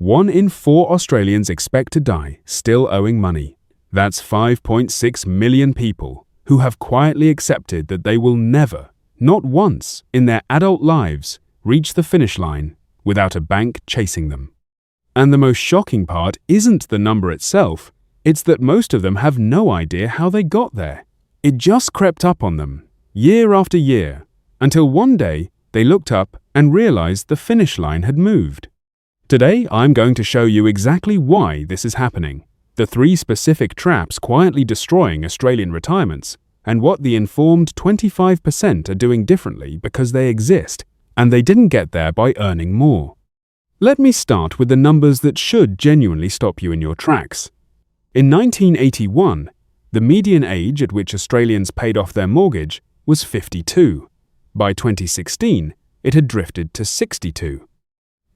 1 in 4 Australians expect to die still owing money. That's 5.6 million people who have quietly accepted that they will never, not once, in their adult lives, reach the finish line without a bank chasing them. And the most shocking part isn't the number itself, it's that most of them have no idea how they got there. It just crept up on them, year after year, until one day they looked up and realized the finish line had moved. Today I'm going to show you exactly why this is happening, the 3 specific traps quietly destroying Australian retirements, and what the informed 25% are doing differently because they exist, and they didn't get there by earning more. Let me start with the numbers that should genuinely stop you in your tracks. In 1981, the median age at which Australians paid off their mortgage was 52. By 2016, it had drifted to 62.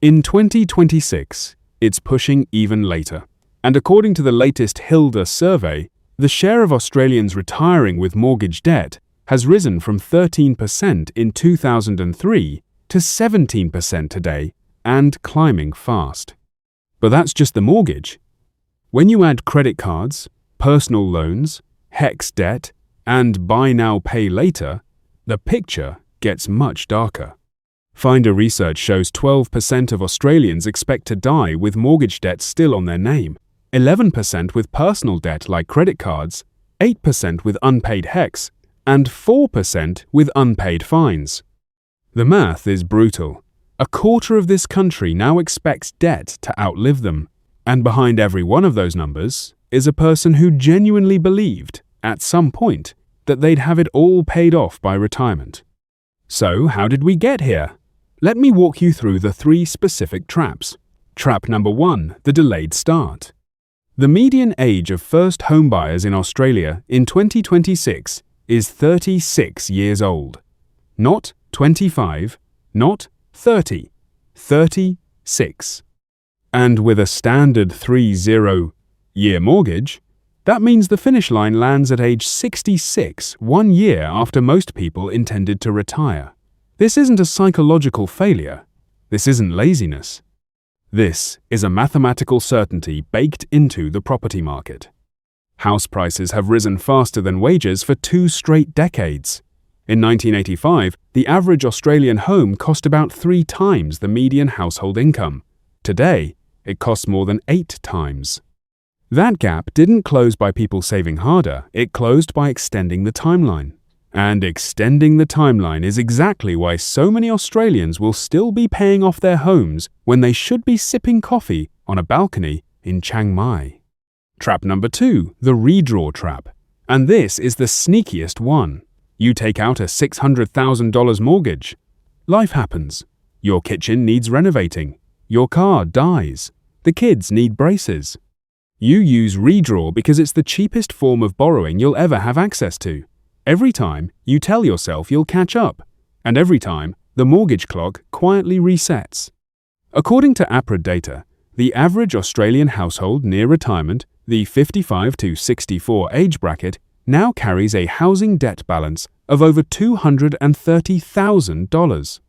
In 2026, it's pushing even later. And according to the latest Hilda survey, the share of Australians retiring with mortgage debt has risen from 13% in 2003 to 17% today and climbing fast. But that's just the mortgage. When you add credit cards, personal loans, HEX debt, and buy now pay later, the picture gets much darker. Finder research shows 12% of Australians expect to die with mortgage debt still on their name, 11% with personal debt like credit cards, 8% with unpaid HEX, and 4% with unpaid fines. The math is brutal. A quarter of this country now expects debt to outlive them, and behind every one of those numbers is a person who genuinely believed, at some point, that they'd have it all paid off by retirement. So, how did we get here? Let me walk you through the 3 specific traps. Trap number 1, the delayed start. The median age of first homebuyers in Australia in 2026 is 36 years old. Not 25, not 30, 36. And with a standard 30-year mortgage, that means the finish line lands at age 66, 1 year after most people intended to retire. This isn't a psychological failure. This isn't laziness. This is a mathematical certainty baked into the property market. House prices have risen faster than wages for 2 straight decades. In 1985, the average Australian home cost about 3 times the median household income. Today, it costs more than 8 times. That gap didn't close by people saving harder, it closed by extending the timeline. And extending the timeline is exactly why so many Australians will still be paying off their homes when they should be sipping coffee on a balcony in Chiang Mai. Trap number 2, the redraw trap. And this is the sneakiest one. You take out a $600,000 mortgage. Life happens. Your kitchen needs renovating. Your car dies. The kids need braces. You use redraw because it's the cheapest form of borrowing you'll ever have access to. Every time, you tell yourself you'll catch up, and every time, the mortgage clock quietly resets. According to APRA data, the average Australian household near retirement, the 55 to 64 age bracket, now carries a housing debt balance of over $230,000.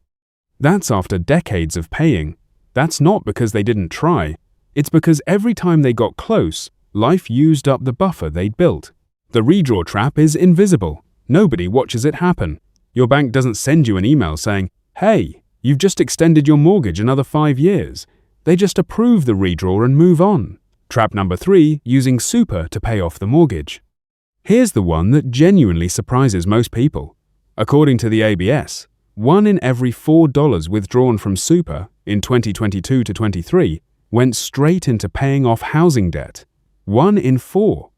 That's after decades of paying. That's not because they didn't try. It's because every time they got close, life used up the buffer they'd built. The redraw trap is invisible. Nobody watches it happen. Your bank doesn't send you an email saying, "Hey, you've just extended your mortgage another 5 years." They just approve the redraw and move on. Trap number 3, using super to pay off the mortgage. Here's the one that genuinely surprises most people. According to the ABS, 1 in every $4 withdrawn from super in 2022 to 23 went straight into paying off housing debt. 1 in 4.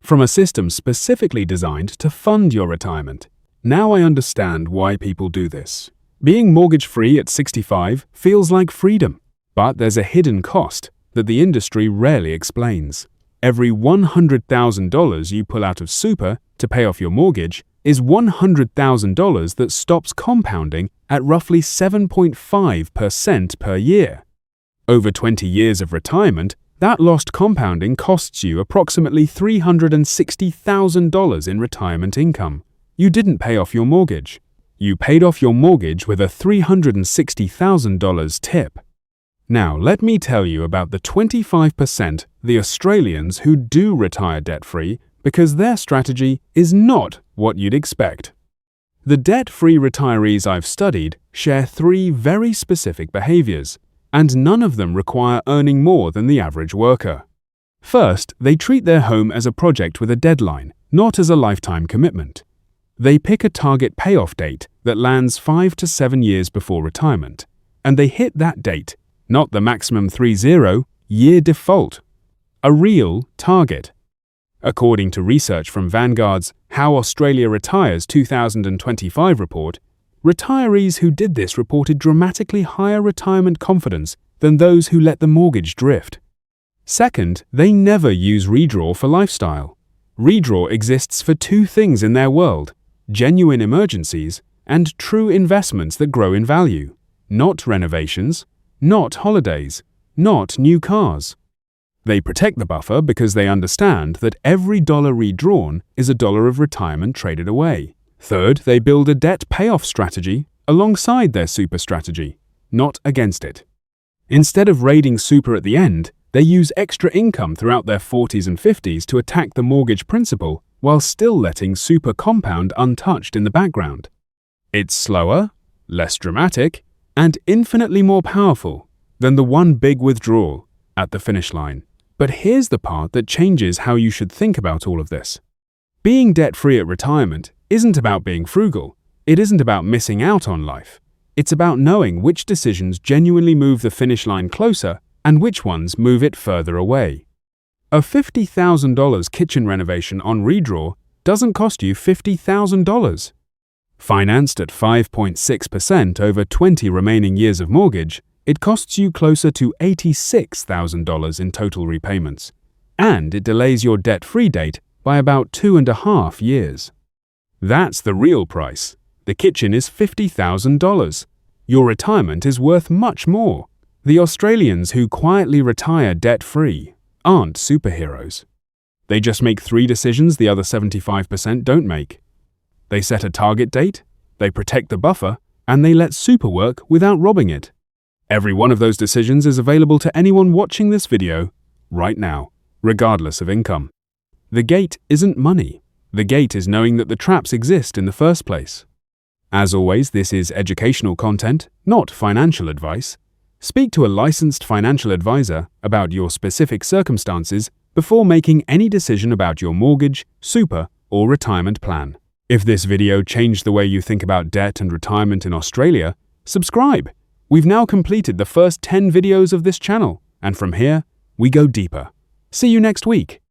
From a system specifically designed to fund your retirement. Now I understand why people do this. Being mortgage-free at 65 feels like freedom, but there's a hidden cost that the industry rarely explains. Every $100,000 you pull out of super to pay off your mortgage is $100,000 that stops compounding at roughly 7.5% per year. Over 20 years of retirement, that lost compounding costs you approximately $360,000 in retirement income. You didn't pay off your mortgage. You paid off your mortgage with a $360,000 tip. Now, let me tell you about the 25%, the Australians who do retire debt-free, because their strategy is not what you'd expect. The debt-free retirees I've studied share 3 very specific behaviours, and none of them require earning more than the average worker. First, they treat their home as a project with a deadline, not as a lifetime commitment. They pick a target payoff date that lands 5 to 7 years before retirement, and they hit that date, not the maximum 30-year default. A real target. According to research from Vanguard's How Australia Retires 2025 report, retirees who did this reported dramatically higher retirement confidence than those who let the mortgage drift. Second, they never use Redraw for lifestyle. Redraw exists for 2 things in their world: genuine emergencies and true investments that grow in value. Not renovations, not holidays, not new cars. They protect the buffer because they understand that every dollar redrawn is a dollar of retirement traded away. Third, they build a debt payoff strategy alongside their super strategy, not against it. Instead of raiding super at the end, they use extra income throughout their 40s and 50s to attack the mortgage principal while still letting super compound untouched in the background. It's slower, less dramatic, and infinitely more powerful than the one big withdrawal at the finish line. But here's the part that changes how you should think about all of this. Being debt-free at retirement isn't about being frugal. It isn't about missing out on life. It's about knowing which decisions genuinely move the finish line closer and which ones move it further away. A $50,000 kitchen renovation on Redraw doesn't cost you $50,000. Financed at 5.6% over 20 remaining years of mortgage, it costs you closer to $86,000 in total repayments, and it delays your debt-free date by about 2.5 years. That's the real price. The kitchen is $50,000. Your retirement is worth much more. The Australians who quietly retire debt-free aren't superheroes. They just make 3 decisions the other 75% don't make. They set a target date, they protect the buffer, and they let super work without robbing it. Every one of those decisions is available to anyone watching this video right now, regardless of income. The gate isn't money. The gate is knowing that the traps exist in the first place. As always, this is educational content, not financial advice. Speak to a licensed financial advisor about your specific circumstances before making any decision about your mortgage, super, or retirement plan. If this video changed the way you think about debt and retirement in Australia, subscribe. We've now completed the first 10 videos of this channel, and from here, we go deeper. See you next week.